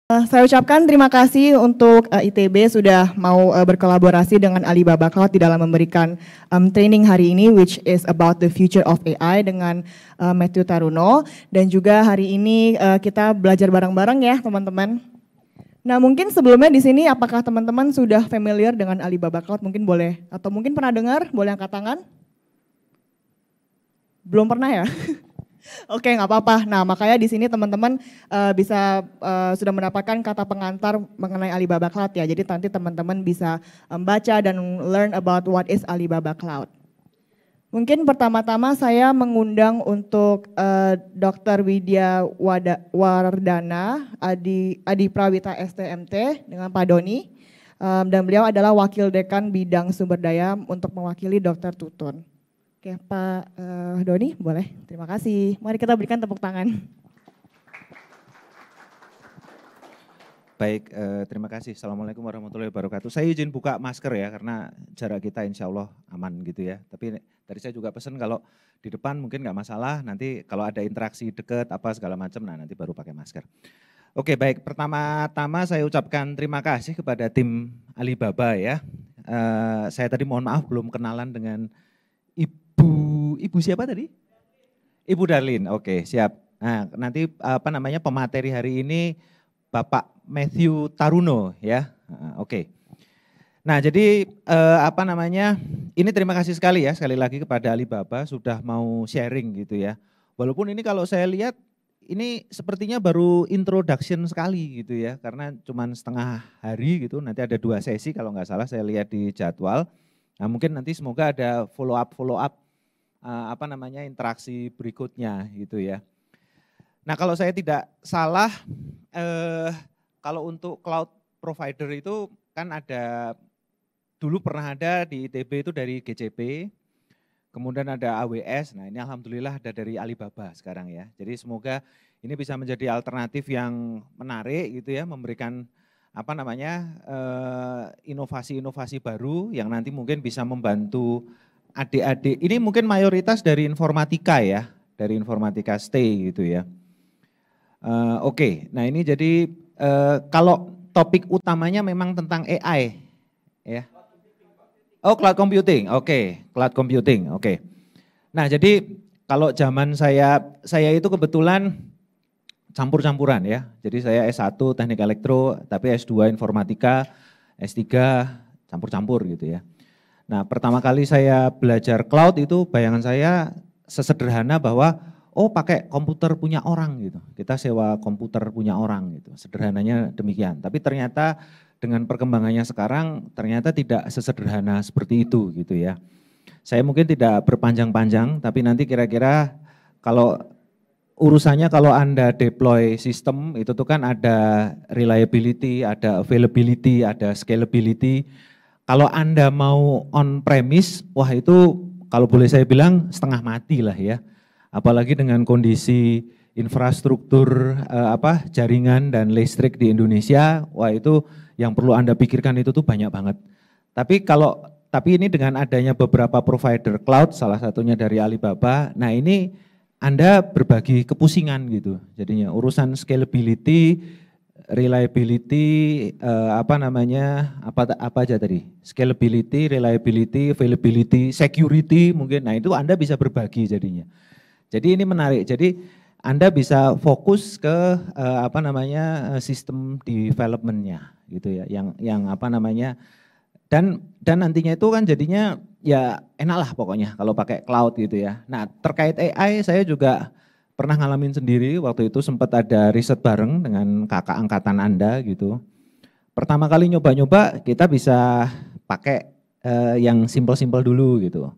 Saya ucapkan terima kasih untuk ITB sudah mau berkolaborasi dengan Alibaba Cloud di dalam memberikan training hari ini, which is about the future of AI dengan Matthew Taruno. Dan juga hari ini kita belajar bareng-bareng ya teman-teman. Nah mungkin sebelumnya di sini apakah teman-teman sudah familiar dengan Alibaba Cloud? Mungkin boleh, atau mungkin pernah dengar, boleh angkat tangan? Belum pernah ya? Oke, nggak apa-apa. Nah, makanya di sini teman-teman bisa sudah mendapatkan kata pengantar mengenai Alibaba Cloud ya. Jadi nanti teman-teman bisa baca dan learn about what is Alibaba Cloud. Mungkin pertama-tama saya mengundang untuk Dr. Widya Wardana, Adi Prawita STMT dengan Pak Doni. Dan beliau adalah Wakil Dekan Bidang Sumber Daya untuk mewakili Dr. Tutun. Oke, Pak Doni, boleh. Terima kasih. Mari kita berikan tepuk tangan. Baik, terima kasih. Assalamualaikum warahmatullahi wabarakatuh. Saya izin buka masker ya, karena jarak kita insya Allah aman gitu ya. Tapi tadi saya juga pesan kalau di depan mungkin nggak masalah, nanti kalau ada interaksi dekat apa segala macam, nah nanti baru pakai masker. Oke, baik. Pertama-tama saya ucapkan terima kasih kepada tim Alibaba ya. Saya tadi mohon maaf belum kenalan dengan Ibu siapa tadi? Ibu Darlin, oke siap. Nah nanti pemateri hari ini Bapak Matthew Taruno ya, oke. Nah jadi ini terima kasih sekali ya sekali lagi kepada Alibaba sudah mau sharing gitu ya. Walaupun ini kalau saya lihat ini sepertinya baru introduction sekali gitu ya, karena cuma setengah hari gitu, nanti ada 2 sesi kalau nggak salah saya lihat di jadwal. Nah mungkin nanti semoga ada follow up interaksi berikutnya gitu ya. Nah kalau saya tidak salah, kalau untuk cloud provider itu kan ada, dulu pernah ada di ITB itu dari GCP, kemudian ada AWS, nah ini alhamdulillah ada dari Alibaba sekarang ya. Jadi semoga ini bisa menjadi alternatif yang menarik gitu ya, memberikan inovasi-inovasi baru yang nanti mungkin bisa membantu adik-adik. Ini mungkin mayoritas dari informatika ya, dari informatika stay gitu ya. Oke, nah ini jadi kalau topik utamanya memang tentang AI ya. Oh cloud computing, oke, cloud computing, oke. Nah jadi kalau zaman saya itu kebetulan campur-campuran ya. Jadi saya S1 teknik elektro, tapi S2 informatika, S3 campur-campur gitu ya. Nah pertama kali saya belajar cloud itu bayangan saya sesederhana bahwa pakai komputer punya orang gitu. Kita sewa komputer punya orang gitu, sederhananya demikian. Tapi ternyata dengan perkembangannya sekarang ternyata tidak sesederhana seperti itu gitu ya. Saya mungkin tidak berpanjang-panjang, tapi nanti kira-kira kalau urusannya kalau Anda deploy sistem itu tuh kan ada reliability, ada availability, ada scalability. Kalau Anda mau on premise, wah itu kalau boleh saya bilang setengah mati lah ya. Apalagi dengan kondisi infrastruktur jaringan dan listrik di Indonesia, wah itu yang perlu Anda pikirkan itu tuh banyak banget. Tapi ini dengan adanya beberapa provider cloud, salah satunya dari Alibaba, nah ini Anda berbagi kepusingan gitu. Jadinya urusan scalability, reliability, apa aja tadi? Scalability, reliability, availability, security mungkin. Nah itu Anda bisa berbagi jadinya. Jadi ini menarik. Jadi Anda bisa fokus ke sistem development-nya gitu ya. Dan nantinya itu kan jadinya ya enak lah pokoknya kalau pakai cloud gitu ya. Nah terkait AI saya juga pernah ngalamin sendiri, waktu itu sempat ada riset bareng dengan kakak angkatan Anda gitu. Pertama kali nyoba-nyoba kita bisa pakai yang simple-simple dulu gitu.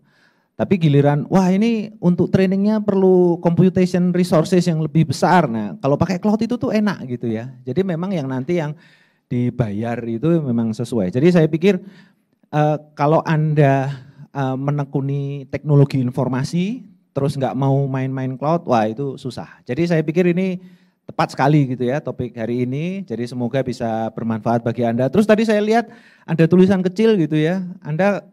Tapi giliran, wah ini untuk trainingnya perlu computation resources yang lebih besar. Nah kalau pakai cloud itu tuh enak gitu ya. Jadi memang yang nanti yang dibayar itu memang sesuai. Jadi saya pikir kalau Anda menekuni teknologi informasi, terus nggak mau main-main cloud, wah itu susah. Jadi saya pikir ini tepat sekali gitu ya topik hari ini. Jadi semoga bisa bermanfaat bagi Anda. Terus tadi saya lihat ada tulisan kecil gitu ya. Anda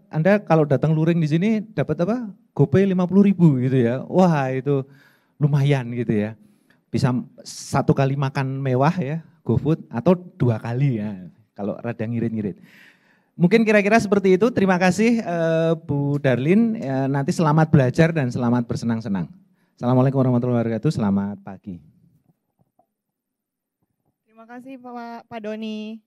kalau datang luring di sini dapat apa? GoPay 50.000 gitu ya. Wah itu lumayan gitu ya. Bisa 1 kali makan mewah ya. GoFood atau 2 kali ya, kalau rada ngirit-ngirit. Mungkin kira-kira seperti itu. Terima kasih Bu Darlin, nanti selamat belajar dan selamat bersenang-senang. Assalamualaikum warahmatullahi wabarakatuh, selamat pagi. Terima kasih Pak Doni.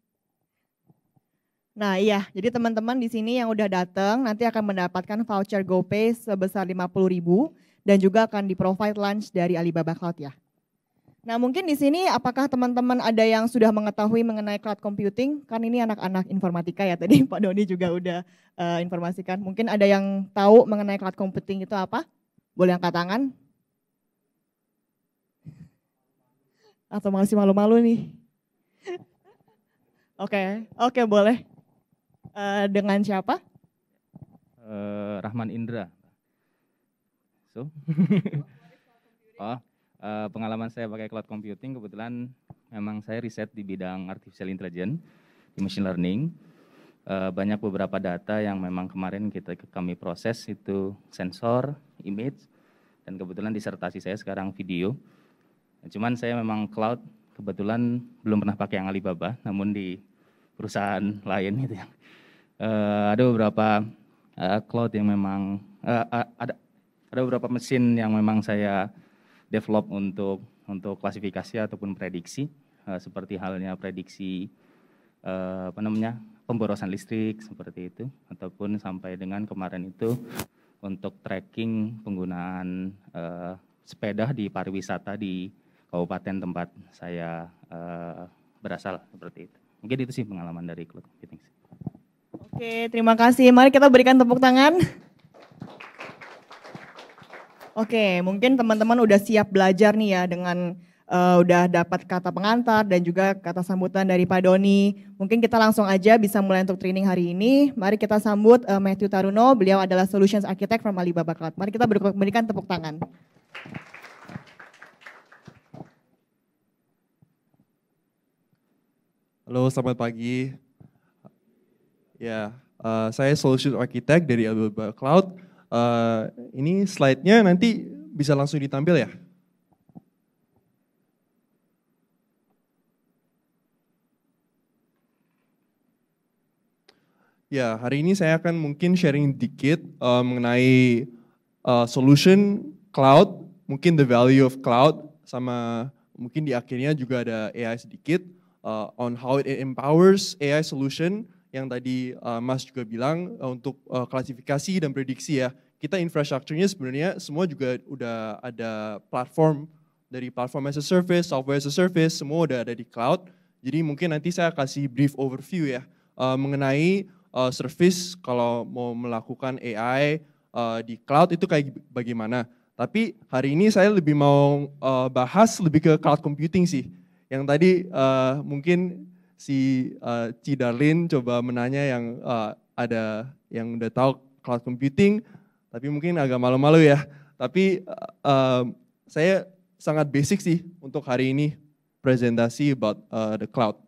Nah iya, jadi teman-teman di sini yang udah datang nanti akan mendapatkan voucher GoPay sebesar 50.000 dan juga akan di-provide lunch dari Alibaba Cloud ya. Nah mungkin di sini apakah teman-teman ada yang sudah mengetahui mengenai cloud computing? Kan ini anak-anak informatika ya, tadi Pak Doni juga udah informasikan. Mungkin ada yang tahu mengenai cloud computing itu apa? Boleh angkat tangan? Atau masih malu-malu nih? Oke, boleh. Dengan siapa? Rahman Indra. Pengalaman saya pakai cloud computing, kebetulan memang saya riset di bidang artificial intelligence, di machine learning. Banyak beberapa data yang memang kemarin kami proses itu sensor, image, dan kebetulan disertasi saya sekarang video. Cuman saya memang cloud, kebetulan belum pernah pakai yang Alibaba, namun di perusahaan lain gitu ya. Ada beberapa cloud yang memang ada beberapa mesin yang memang saya develop untuk klasifikasi ataupun prediksi, seperti halnya prediksi pemborosan listrik seperti itu, ataupun sampai dengan kemarin itu untuk tracking penggunaan sepeda di pariwisata di kabupaten tempat saya berasal seperti itu. Mungkin itu sih pengalaman dari cloud computing. Oke, terima kasih. Mari kita berikan tepuk tangan. Oke, mungkin teman-teman udah siap belajar nih ya dengan udah dapat kata pengantar dan juga kata sambutan dari Pak Doni. Mungkin kita langsung aja bisa mulai untuk training hari ini. Mari kita sambut Matthew Taruno, beliau adalah Solutions Architect from Alibaba Cloud. Mari kita berikan tepuk tangan. Halo, selamat pagi. Ya, saya Solution Architect dari Alibaba Cloud. Ini slide-nya nanti bisa langsung ditampil ya? Ya, hari ini saya akan mungkin sharing dikit mengenai solution cloud, mungkin the value of cloud, sama mungkin di akhirnya juga ada AI sedikit on how it empowers AI solution yang tadi Mas juga bilang untuk klasifikasi dan prediksi ya. Kita infrastrukturnya sebenarnya semua juga udah ada platform, dari platform as a service, software as a service, semua udah ada di cloud. Jadi mungkin nanti saya kasih brief overview ya mengenai service kalau mau melakukan AI di cloud itu kayak bagaimana. Tapi hari ini saya lebih mau bahas lebih ke cloud computing sih. Yang tadi mungkin si Ci Darlin coba menanya yang ada yang udah tahu cloud computing, tapi mungkin agak malu-malu ya. Tapi saya sangat basic sih untuk hari ini presentasi about the cloud.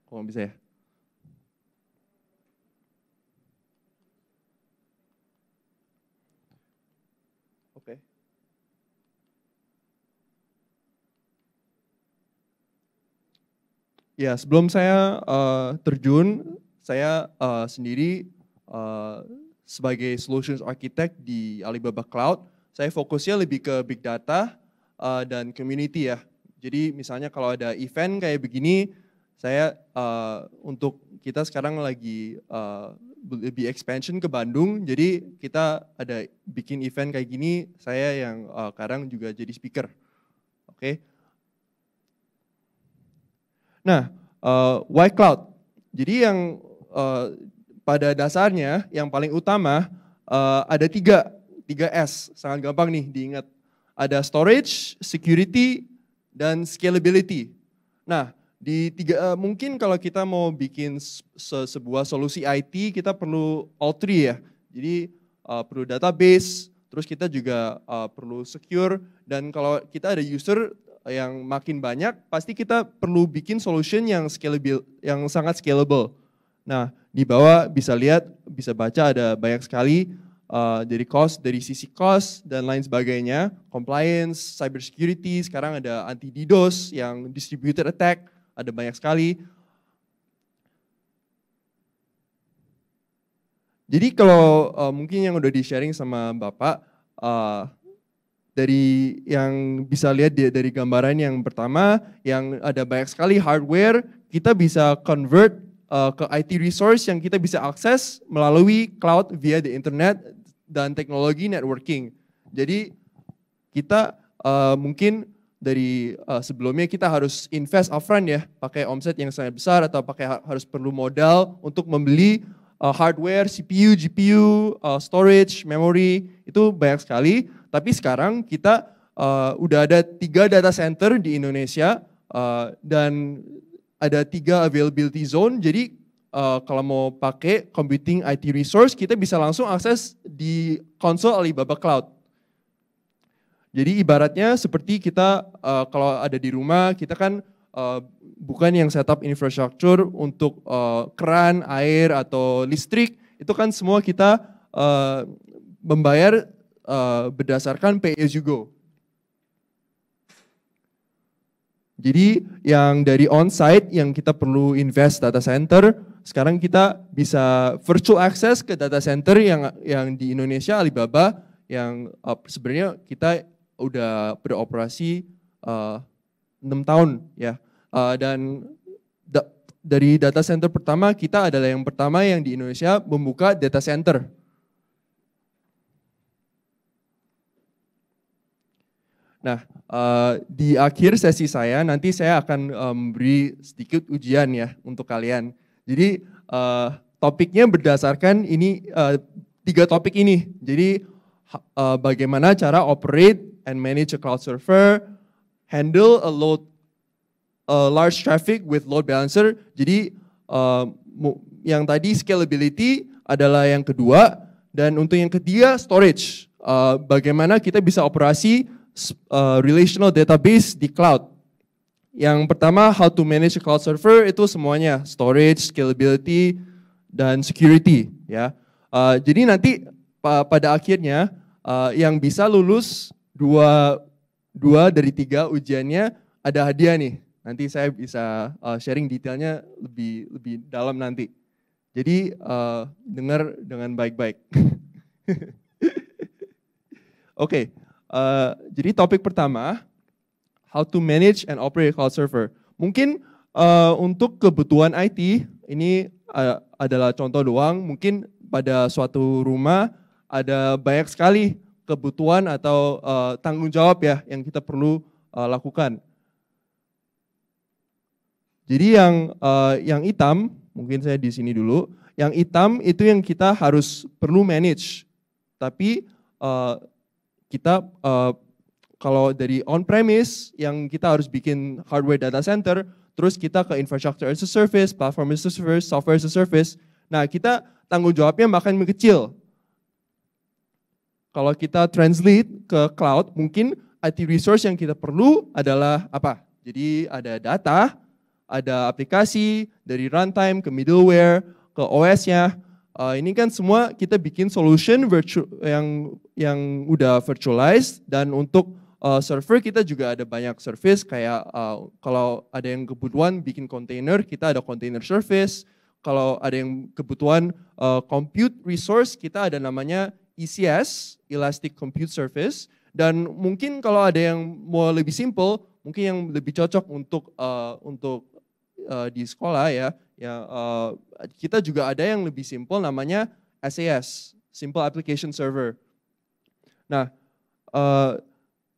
Kalau bisa ya. Oke. Ya, sebelum saya terjun, saya sendiri sebagai Solutions Architect di Alibaba Cloud, saya fokusnya lebih ke Big Data dan Community ya. Jadi misalnya kalau ada event kayak begini, saya untuk kita sekarang lagi lebih expansion ke Bandung, jadi kita ada bikin event kayak gini, saya yang kadang juga jadi speaker. Oke. Nah, why cloud? Jadi yang pada dasarnya yang paling utama ada tiga S, sangat gampang nih diingat. Ada storage, security, dan scalability. Nah, di tiga mungkin kalau kita mau bikin sebuah solusi IT, kita perlu all three ya. Jadi perlu database, terus kita juga perlu secure, dan kalau kita ada user yang makin banyak, pasti kita perlu bikin solution yang scalable, yang sangat scalable. Nah, di bawah bisa lihat, bisa baca ada banyak sekali dari cost, dari sisi cost dan lain sebagainya, compliance, cybersecurity, sekarang ada anti DDoS yang distributed attack, ada banyak sekali. Jadi kalau mungkin yang udah di-sharing sama Bapak, dari yang bisa lihat dari gambaran yang pertama, yang ada banyak sekali hardware, kita bisa convert ke IT resource yang kita bisa akses melalui cloud via the internet dan teknologi networking. Jadi kita mungkin dari sebelumnya kita harus invest upfront ya, pakai omset yang sangat besar atau harus perlu modal untuk membeli hardware, CPU, GPU, storage, memory, itu banyak sekali. Tapi sekarang kita udah ada 3 data center di Indonesia dan ada 3 availability zone. Jadi kalau mau pakai computing IT resource, kita bisa langsung akses di konsol Alibaba Cloud. Jadi ibaratnya seperti kita kalau ada di rumah, kita kan bukan yang setup infrastruktur untuk keran, air, atau listrik, itu kan semua kita membayar berdasarkan pay as you go. Jadi yang dari on-site yang kita perlu invest data center, sekarang kita bisa virtual access ke data center yang di Indonesia, Alibaba, yang sebenarnya kita udah beroperasi 6 tahun ya. Dan dari data center pertama, kita adalah yang pertama yang di Indonesia membuka data center. Nah, di akhir sesi saya, nanti saya akan beri sedikit ujian ya untuk kalian. Jadi topiknya berdasarkan ini 3 topik ini. Jadi bagaimana cara operate and manage a cloud server, handle a large traffic with load balancer. Jadi yang tadi scalability adalah yang kedua, dan untuk yang ketiga storage. Bagaimana kita bisa operasi relational database di cloud. Yang pertama, how to manage a cloud server, itu semuanya storage, scalability, dan security ya. Jadi nanti pada akhirnya yang bisa lulus 2 dari 3 ujiannya ada hadiah nih. Nanti saya bisa sharing detailnya lebih dalam nanti. Jadi dengar dengan baik-baik. Oke. Jadi topik pertama, how to manage and operate a cloud server. Mungkin untuk kebutuhan IT, ini adalah contoh doang, mungkin pada suatu rumah ada banyak sekali kebutuhan atau tanggung jawab ya yang kita perlu lakukan. Jadi yang hitam, mungkin saya di sini dulu, yang hitam itu yang kita harus perlu manage. Tapi kita kalau dari on-premise yang kita harus bikin hardware data center, terus kita ke infrastructure as a service, platform as a service, software as a service. Nah, kita tanggung jawabnya makin mengecil. Kalau kita translate ke cloud, mungkin IT resource yang kita perlu adalah apa? Jadi ada data, ada aplikasi, dari runtime ke middleware, ke OS-nya. Ini kan semua kita bikin solution yang udah virtualized, dan untuk server kita juga ada banyak service kayak kalau ada yang kebutuhan bikin container, kita ada container service. Kalau ada yang kebutuhan compute resource, kita ada namanya ECS, Elastic Compute Service. Dan mungkin kalau ada yang mau lebih simple, mungkin yang lebih cocok untuk di sekolah ya, kita juga ada yang lebih simple namanya SAS, Simple Application Server. Nah,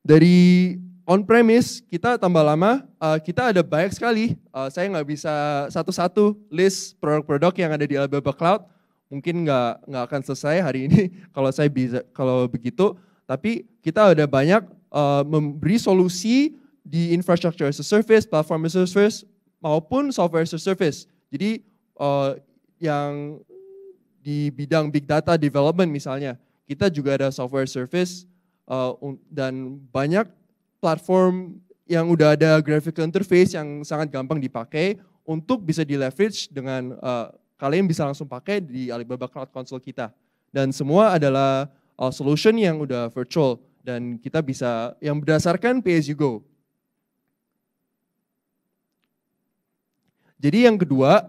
dari on-premise kita tambah lama, kita ada banyak sekali. Saya nggak bisa satu-satu list produk-produk yang ada di Alibaba Cloud. Mungkin nggak akan selesai hari ini kalau begitu. Tapi kita ada banyak memberi solusi di infrastructure as a service, platform as a service, maupun software as a service. Jadi yang di bidang big data development misalnya, kita juga ada software service dan banyak platform yang udah ada graphical interface yang sangat gampang dipakai untuk bisa di leverage dengan kalian bisa langsung pakai di Alibaba Cloud Console kita. dan semua adalah solution yang udah virtual dan kita bisa yang berdasarkan pay as you go. Jadi yang kedua,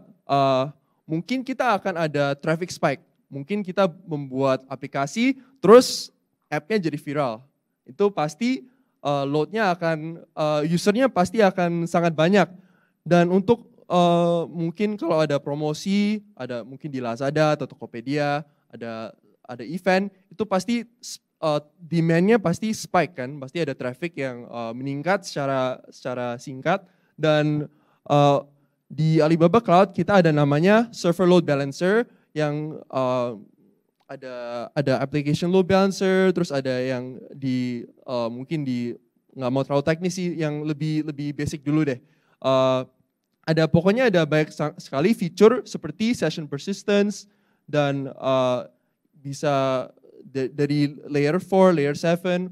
mungkin kita akan ada traffic spike. Mungkin kita membuat aplikasi, terus app-nya jadi viral. Itu pasti load-nya akan, usernya pasti akan sangat banyak. Dan untuk mungkin kalau ada promosi, ada mungkin di Lazada atau Tokopedia, ada event, itu pasti demand-nya pasti spike kan, pasti ada traffic yang meningkat secara singkat. Dan di Alibaba Cloud kita ada namanya server load balancer yang ada application load balancer, terus ada yang mungkin nggak mau terlalu teknis sih, yang lebih basic dulu deh. Pokoknya ada banyak sekali feature seperti session persistence dan bisa dari layer 4, layer 7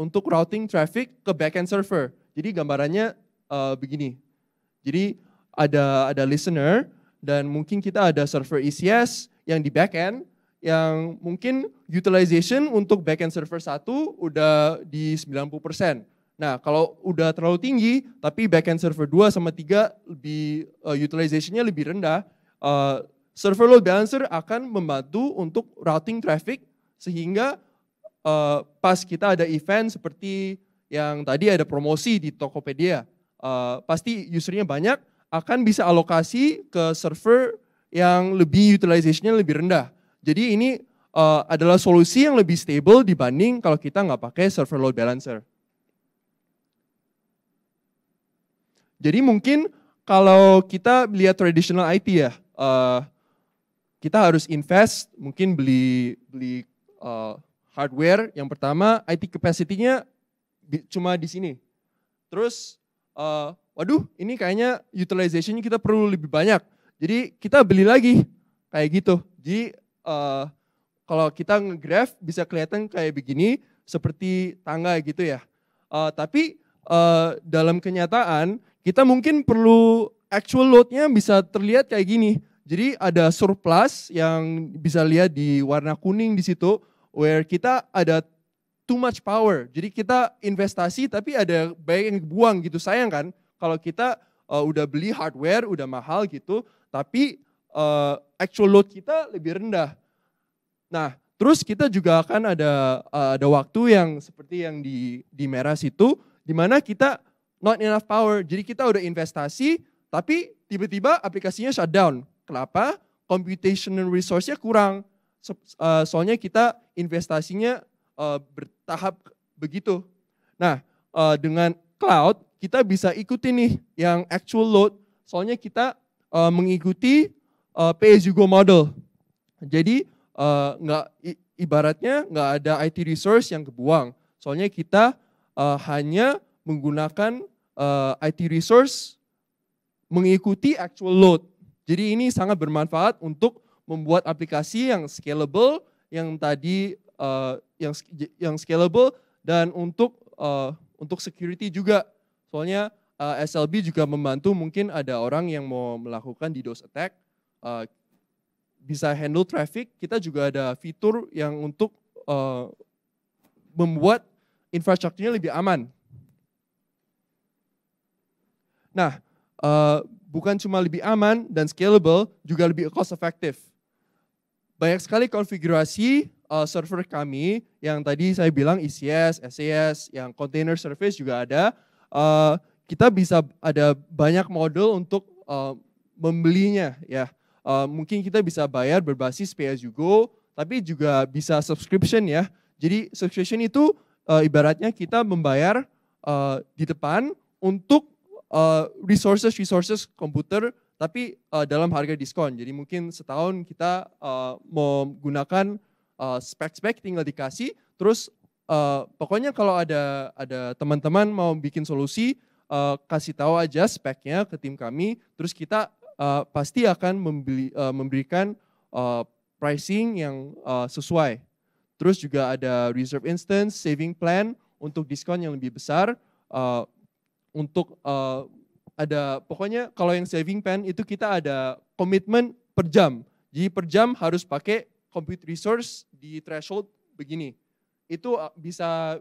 untuk routing traffic ke backend server. Jadi gambarannya begini. Jadi ada listener dan mungkin kita ada server ECS yang di backend yang mungkin utilization untuk backend server 1 udah di 90%. Nah, kalau udah terlalu tinggi tapi backend server 2 sama 3 lebih utilization-nya lebih rendah, server load balancer akan membantu untuk routing traffic sehingga pas kita ada event seperti yang tadi ada promosi di Tokopedia, pasti usernya banyak, akan bisa alokasi ke server yang lebih utilization-nya lebih rendah. Jadi ini adalah solusi yang lebih stable dibanding kalau kita nggak pakai server load balancer. Jadi mungkin kalau kita lihat traditional IT ya, kita harus invest, mungkin beli hardware. Yang pertama IT capacity-nya cuma di sini. Terus waduh ini kayaknya utilization-nya kita perlu lebih banyak. Jadi kita beli lagi kayak gitu. Jadi kalau kita nge-graph bisa kelihatan kayak begini seperti tangga gitu ya. Tapi dalam kenyataan kita mungkin perlu actual load-nya bisa terlihat kayak gini. Jadi ada surplus yang bisa lihat di warna kuning di situ where kita ada too much power. Jadi kita investasi tapi ada banyak yang dibuang gitu. Sayang kan kalau kita udah beli hardware, udah mahal gitu, tapi actual load kita lebih rendah. Nah, terus kita juga akan ada waktu yang seperti yang di merah situ, di mana kita not enough power. Jadi kita udah investasi, tapi tiba-tiba aplikasinya shutdown. Kenapa? Computational resource-nya kurang. Soalnya kita investasinya bertahap begitu. Nah, dengan cloud kita bisa ikuti nih yang actual load. Soalnya kita mengikuti pay as you go model. Jadi ibaratnya nggak ada IT resource yang kebuang. Soalnya kita hanya menggunakan IT resource mengikuti actual load. Jadi ini sangat bermanfaat untuk membuat aplikasi yang scalable, yang tadi yang scalable dan untuk security juga. Soalnya SLB juga membantu, mungkin ada orang yang mau melakukan DDoS attack, bisa handle traffic. Kita juga ada fitur yang untuk membuat infrastrukturnya lebih aman. Nah, bukan cuma lebih aman dan scalable, juga lebih cost effective. Banyak sekali konfigurasi server kami yang tadi saya bilang ECS, SAS, yang container service juga ada. Kita bisa ada banyak model untuk membelinya ya. Mungkin kita bisa bayar berbasis pay as you go, tapi juga bisa subscription ya. Jadi subscription itu ibaratnya kita membayar di depan untuk resources komputer, tapi dalam harga diskon. Jadi mungkin setahun kita mau gunakan spek tinggal dikasih, terus pokoknya kalau ada teman-teman mau bikin solusi, kasih tahu aja speknya ke tim kami, terus kita pasti akan memberikan pricing yang sesuai. Terus juga ada reserve instance, saving plan untuk diskon yang lebih besar. Untuk pokoknya kalau yang saving plan itu kita ada komitmen per jam. Jadi per jam harus pakai compute resource di threshold begini. Itu bisa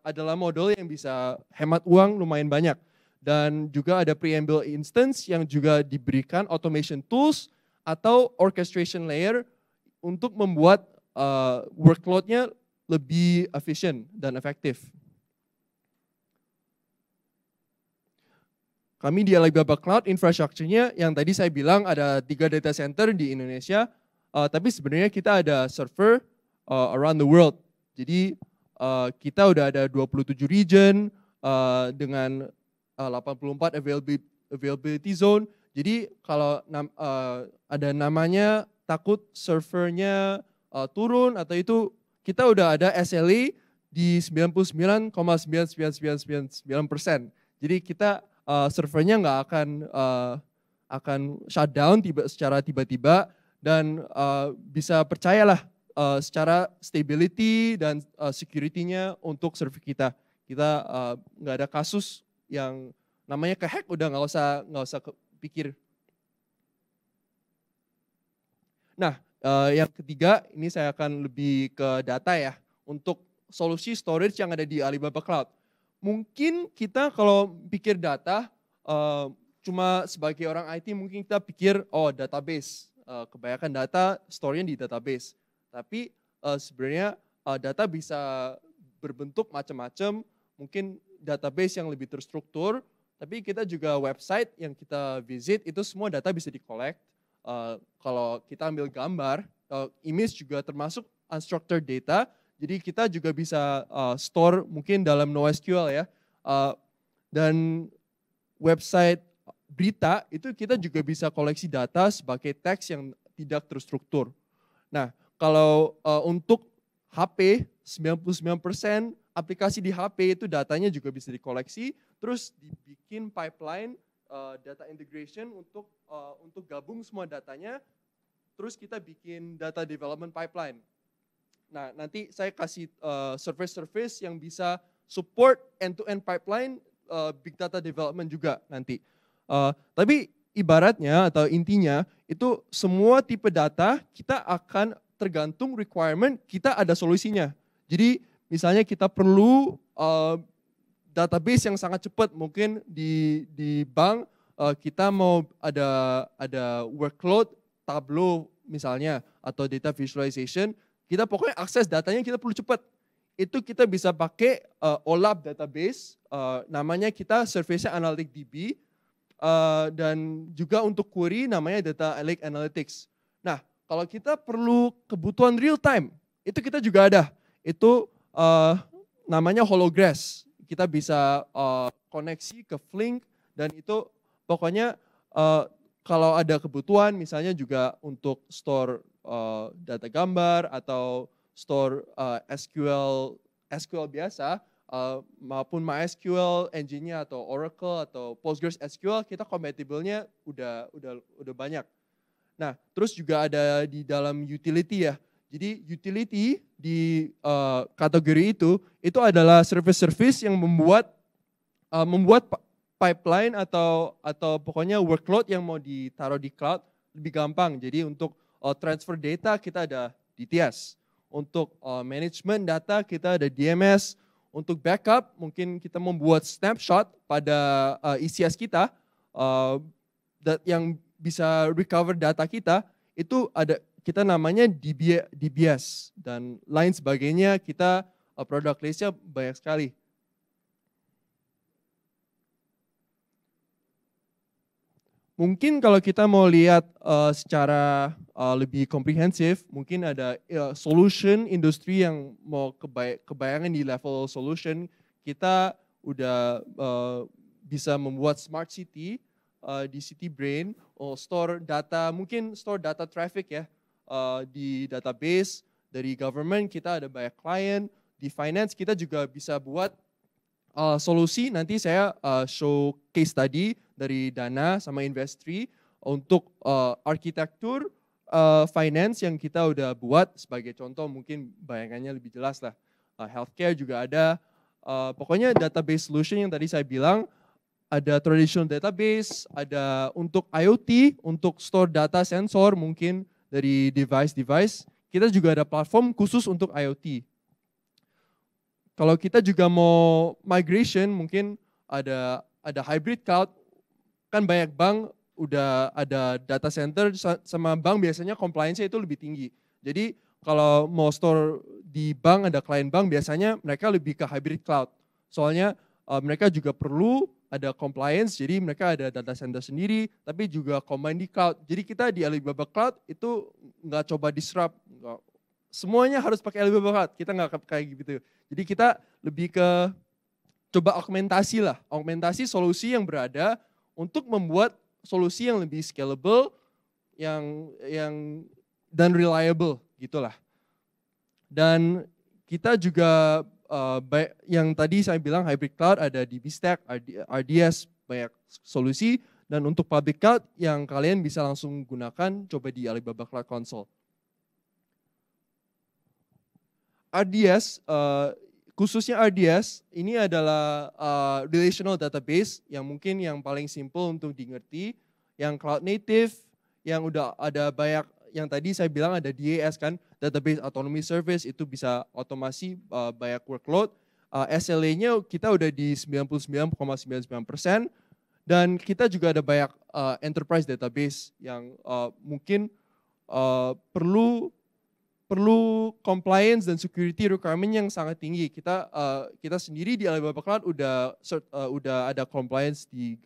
adalah model yang bisa hemat uang lumayan banyak. Dan juga ada preamble instance yang juga diberikan automation tools atau orchestration layer untuk membuat workload-nya lebih efisien dan efektif. Kami di Alibaba Cloud infrastrukturnya yang tadi saya bilang ada 3 data center di Indonesia, tapi sebenarnya kita ada server around the world. Jadi kita udah ada 27 region dengan 84 availability zone. Jadi kalau ada namanya takut servernya turun atau itu, kita udah ada SLA di 99,99999%. Jadi kita servernya nggak akan shutdown secara tiba-tiba dan bisa percayalah secara stability dan security-nya untuk server kita. Kita nggak ada kasus yang namanya kehack, udah nggak usah pikir. Nah, yang ketiga ini saya akan lebih ke data ya, untuk solusi storage yang ada di Alibaba Cloud. Mungkin kita kalau pikir data, cuma sebagai orang IT mungkin kita pikir, oh database, kebanyakan data store-nya di database. Tapi sebenarnya data bisa berbentuk macam-macam, mungkin database yang lebih terstruktur, tapi kita juga website yang kita visit, itu semua data bisa di-collect. Kalau kita ambil gambar, image juga termasuk unstructured data, jadi kita juga bisa store mungkin dalam NoSQL ya. Dan website berita itu kita juga bisa koleksi data sebagai teks yang tidak terstruktur. Nah, kalau untuk HP, 99% aplikasi di HP itu datanya juga bisa dikoleksi, terus dibikin pipeline data integration untuk gabung semua datanya, terus kita bikin data development pipeline. Nah, nanti saya kasih service-service yang bisa support end-to-end pipeline big data development juga nanti. Tapi ibaratnya atau intinya itu semua tipe data kita akan tergantung requirement, kita ada solusinya. Jadi misalnya kita perlu database yang sangat cepat, mungkin di bank kita mau ada workload Tableau misalnya atau data visualization, kita pokoknya akses datanya kita perlu cepat. Itu kita bisa pakai OLAP database, namanya kita service-nya Analytic DB, dan juga untuk query namanya Data Lake Analytics. Nah, kalau kita perlu kebutuhan real time, itu kita juga ada. Itu namanya Holographs. Kita bisa koneksi ke Flink dan itu pokoknya kalau ada kebutuhan misalnya juga untuk store data gambar atau store SQL biasa maupun MySQL engine-nya atau Oracle atau PostgreSQL, kita compatible-nya udah banyak. Nah, terus juga ada di dalam utility ya. Jadi utility di kategori itu adalah service-service yang membuat pipeline atau pokoknya workload yang mau ditaruh di cloud lebih gampang. Jadi untuk transfer data kita ada DTS. Untuk management data kita ada DMS. Untuk backup mungkin kita membuat snapshot pada ECS kita yang bisa recover data kita, itu ada kita namanya DBS dan lain sebagainya, kita produk listnya banyak sekali. Mungkin kalau kita mau lihat secara lebih komprehensif, mungkin ada solution industri yang mau kebayangan di level solution, kita udah bisa membuat smart city di City-Brain, store data, mungkin store data traffic ya, di database, dari government kita ada banyak klien, di finance kita juga bisa buat solusi, nanti saya show case study dari Dana sama Investri untuk arsitektur finance yang kita udah buat, sebagai contoh mungkin bayangannya lebih jelas lah. Healthcare juga ada, pokoknya database solution yang tadi saya bilang, ada traditional database, ada untuk IoT, untuk store data sensor mungkin dari device-device, kita juga ada platform khusus untuk IoT. Kalau kita juga mau migration, mungkin ada hybrid cloud, kan banyak bank udah ada data center sama bank biasanya compliance-nya itu lebih tinggi. Jadi kalau mau store di bank, ada klien bank, biasanya mereka lebih ke hybrid cloud. Soalnya mereka juga perlu ada compliance, jadi mereka ada data center sendiri, tapi juga combine di cloud. Jadi kita di Alibaba Cloud itu nggak coba disrupt, semuanya harus pakai Alibaba Cloud, kita nggak kayak gitu. Jadi kita lebih ke coba augmentasi solusi yang berada untuk membuat solusi yang lebih scalable, yang dan reliable gitulah. Dan kita juga yang tadi saya bilang hybrid cloud ada di DB-Stack, RDS, banyak solusi. Dan untuk public cloud yang kalian bisa langsung gunakan, coba di Alibaba Cloud Console. RDS, khususnya RDS, ini adalah relational database yang mungkin yang paling simple untuk dimengerti, yang cloud native, yang udah ada banyak, yang tadi saya bilang ada DAS kan, database autonomy service, itu bisa otomasi banyak workload. SLA-nya kita udah di 99,99%, dan kita juga ada banyak enterprise database yang mungkin perlu compliance dan security requirement yang sangat tinggi. Kita sendiri di Alibaba Cloud udah ada compliance di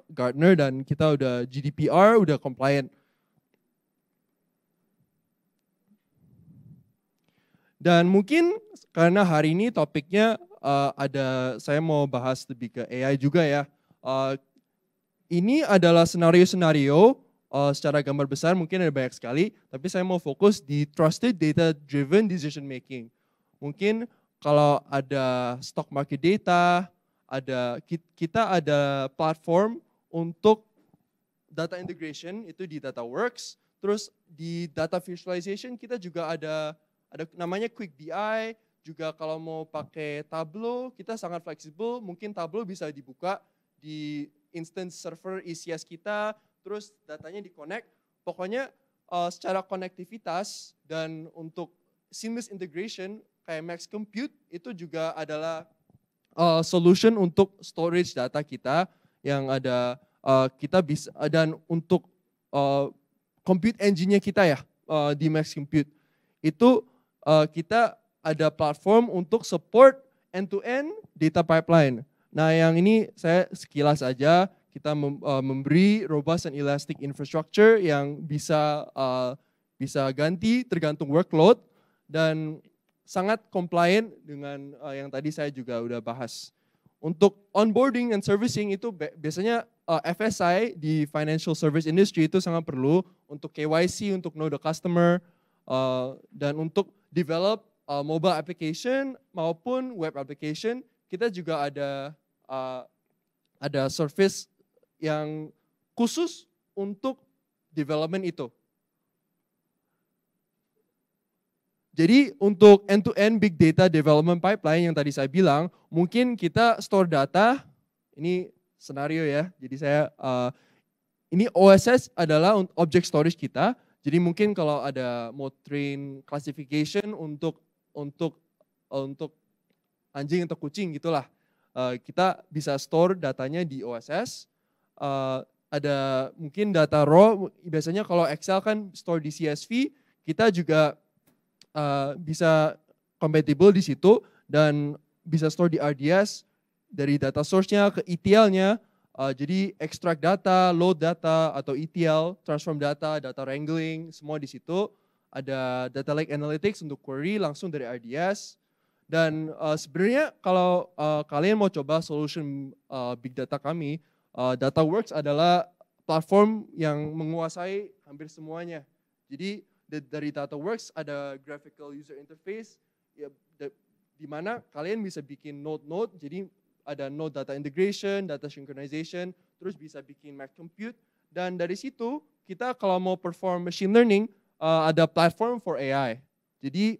Gartner, dan kita udah GDPR udah compliant. Dan mungkin karena hari ini topiknya saya mau bahas lebih ke AI juga ya. Ini adalah senario-senario. Secara gambar besar mungkin ada banyak sekali, tapi saya mau fokus di trusted data-driven decision making. Mungkin kalau ada stock market data, kita ada platform untuk data integration, itu di DataWorks. Terus di data visualization kita juga ada namanya Quick BI, juga kalau mau pakai Tableau, kita sangat fleksibel, mungkin Tableau bisa dibuka di instance server ECS kita, terus datanya di-connect. Pokoknya secara konektivitas dan untuk seamless integration kayak Max Compute itu juga adalah solution untuk storage data kita yang ada kita bisa, dan untuk compute engine-nya kita ya di Max Compute. Itu kita ada platform untuk support end-to-end data pipeline. Nah yang ini saya sekilas aja. Kita memberi robust and elastic infrastructure yang bisa ganti tergantung workload dan sangat compliant dengan yang tadi saya juga udah bahas. Untuk onboarding and servicing itu biasanya FSI di financial service industry itu sangat perlu untuk KYC, untuk know the customer, dan untuk develop mobile application maupun web application. Kita juga ada service yang khusus untuk development itu. Jadi untuk end-to-end big data development pipeline yang tadi saya bilang, mungkin kita store data, ini senario ya, jadi ini OSS adalah object storage kita, jadi mungkin kalau ada mau train classification untuk anjing atau kucing gitulah, kita bisa store datanya di OSS. Ada mungkin data raw, biasanya kalau Excel kan store di CSV, kita juga bisa compatible di situ dan bisa store di RDS dari data source-nya ke ETL-nya. Jadi extract data, load data atau ETL, transform data, data wrangling, semua di situ. Ada data lake analytics untuk query langsung dari RDS. Dan sebenarnya kalau kalian mau coba solution big data kami, DataWorks adalah platform yang menguasai hampir semuanya. Jadi dari DataWorks ada graphical user interface, ya, di mana kalian bisa bikin node-node, jadi ada node data integration, data synchronization, terus bisa bikin Max Compute, dan dari situ kita kalau mau perform machine learning, ada platform for AI. Jadi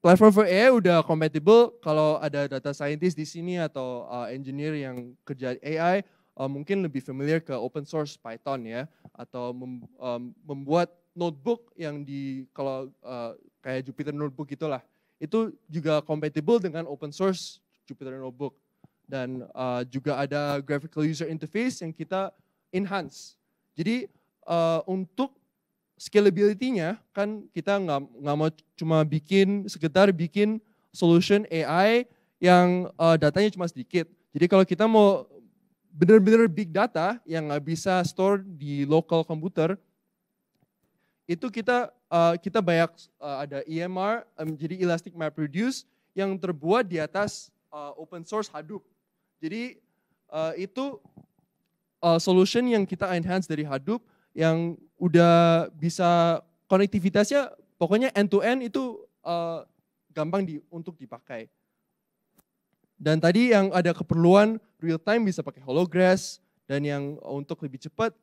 platform for AI udah compatible kalau ada data scientist di sini atau engineer yang kerja AI, mungkin lebih familiar ke open source Python ya, atau membuat notebook yang kalau kayak Jupyter Notebook itulah, itu juga compatible dengan open source Jupyter Notebook. Dan juga ada graphical user interface yang kita enhance. Jadi untuk scalability-nya kan kita nggak mau cuma sekedar bikin solution AI yang datanya cuma sedikit. Jadi kalau kita mau benar-benar big data yang nggak bisa store di local komputer, itu kita banyak ada EMR, jadi Elastic MapReduce yang terbuat di atas open source Hadoop. Jadi itu solution yang kita enhance dari Hadoop yang udah bisa konektivitasnya pokoknya end to end itu gampang untuk dipakai. Dan tadi yang ada keperluan real time bisa pakai Holographs dan yang untuk lebih cepat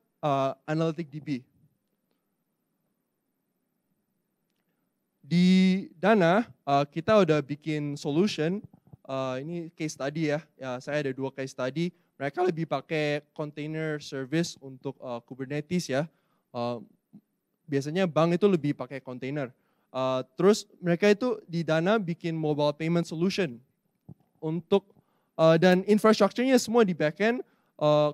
Analytic DB. Di Dana kita udah bikin solution. Ini case study ya. Saya ada 2 case study. Mereka lebih pakai container service untuk Kubernetes ya. Biasanya bank itu lebih pakai container. Terus mereka itu di Dana bikin mobile payment solution untuk dan infrastrukturnya semua di backend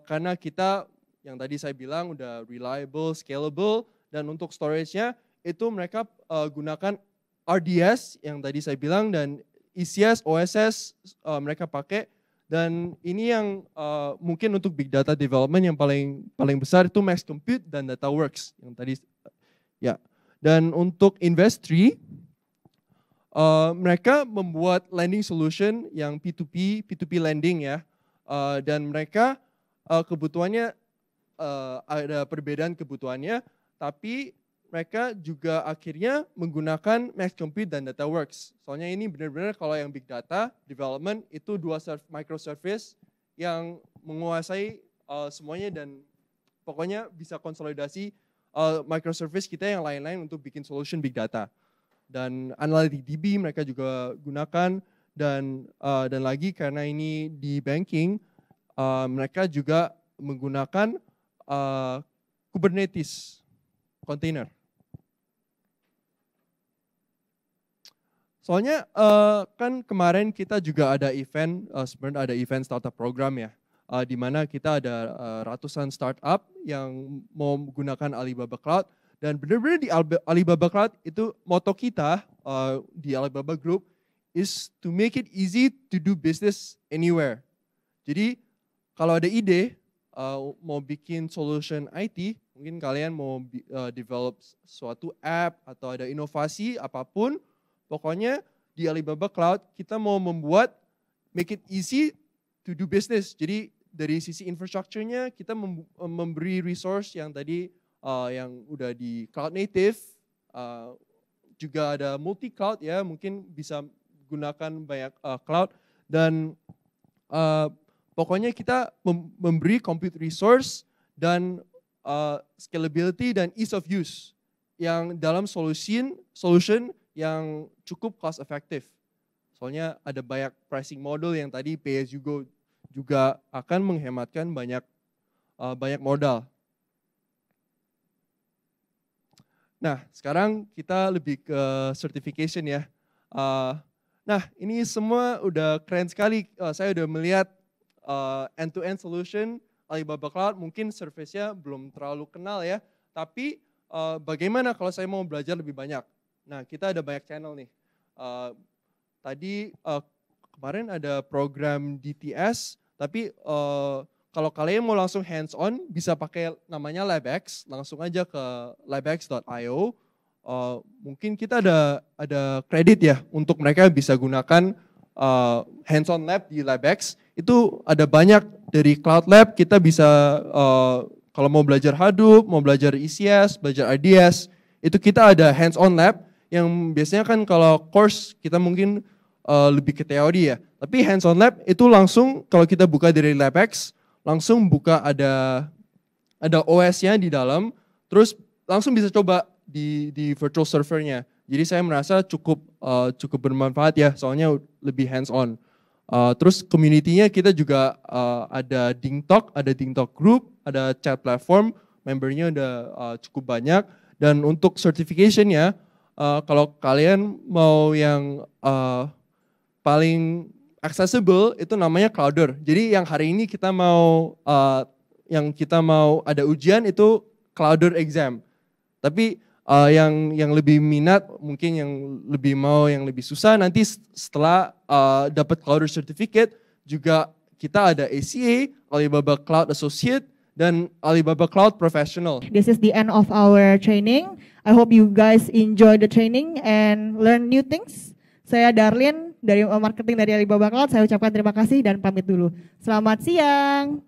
karena kita yang tadi saya bilang udah reliable, scalable, dan untuk storage-nya itu mereka gunakan RDS yang tadi saya bilang dan ECS, OSS mereka pakai, dan ini yang mungkin untuk big data development yang paling besar itu Max Compute dan DataWorks yang tadi ya. Dan untuk Invest3 mereka membuat lending solution yang P2P lending ya, dan mereka kebutuhannya ada perbedaan kebutuhannya, tapi mereka juga akhirnya menggunakan Max Compute dan DataWorks. Soalnya ini benar-benar kalau yang big data development itu 2 microservice yang menguasai semuanya dan pokoknya bisa konsolidasi microservice kita yang lain-lain untuk bikin solution big data. Dan Analytic DB mereka juga gunakan dan lagi karena ini di banking mereka juga menggunakan Kubernetes container. Soalnya kan kemarin kita juga ada event, sebenarnya ada event startup program ya, di mana kita ada ratusan startup yang mau menggunakan Alibaba Cloud, dan benar-benar di Alibaba Cloud itu moto kita di Alibaba Group is to make it easy to do business anywhere. Jadi kalau ada ide mau bikin solution IT, mungkin kalian mau develop suatu app atau ada inovasi apapun, pokoknya di Alibaba Cloud kita mau membuat make it easy to do business. Jadi dari sisi infrastrukturnya kita memberi resource yang tadi yang udah di cloud native, juga ada multi cloud ya, mungkin bisa gunakan banyak cloud, dan pokoknya kita memberi compute resource dan scalability dan ease of use yang dalam solution yang cukup cost effective. Soalnya ada banyak pricing model yang tadi pay as you go juga akan menghematkan banyak modal. Nah, sekarang kita lebih ke certification ya. Nah, ini semua udah keren sekali. Saya udah melihat end-to-end solution Alibaba Cloud, mungkin service-nya belum terlalu kenal ya. Tapi bagaimana kalau saya mau belajar lebih banyak? Nah, kita ada banyak channel nih. Tadi kemarin ada program DTS, tapi kalau kalian mau langsung hands-on, bisa pakai namanya LabX, langsung aja ke labx.io. Mungkin kita ada kredit ya, untuk mereka bisa gunakan hands-on lab di LabX. Itu ada banyak dari Cloud Lab, kita bisa kalau mau belajar Hadoop, mau belajar ECS, belajar RDS, itu kita ada hands-on lab, yang biasanya kan kalau course kita mungkin lebih ke teori ya. Tapi hands-on lab itu langsung kalau kita buka dari LabX, langsung buka ada OS-nya di dalam, terus langsung bisa coba di virtual servernya. Jadi saya merasa cukup bermanfaat ya, soalnya lebih hands-on. Terus community-nya kita juga ada DingTalk, ada DingTalk Group, ada chat platform, membernya udah cukup banyak. Dan untuk certification-nya, kalau kalian mau yang paling accessible itu namanya Clouder. Jadi yang hari ini kita mau ada ujian itu Clouder exam. Tapi yang lebih minat, mungkin yang lebih susah nanti setelah dapat Clouder certificate juga kita ada ACA, Alibaba Cloud Associate, dan Alibaba Cloud Professional. This is the end of our training. I hope you guys enjoy the training and learn new things. Saya Darlene dari marketing dari Alibaba Cloud. Saya ucapkan terima kasih dan pamit dulu. Selamat siang.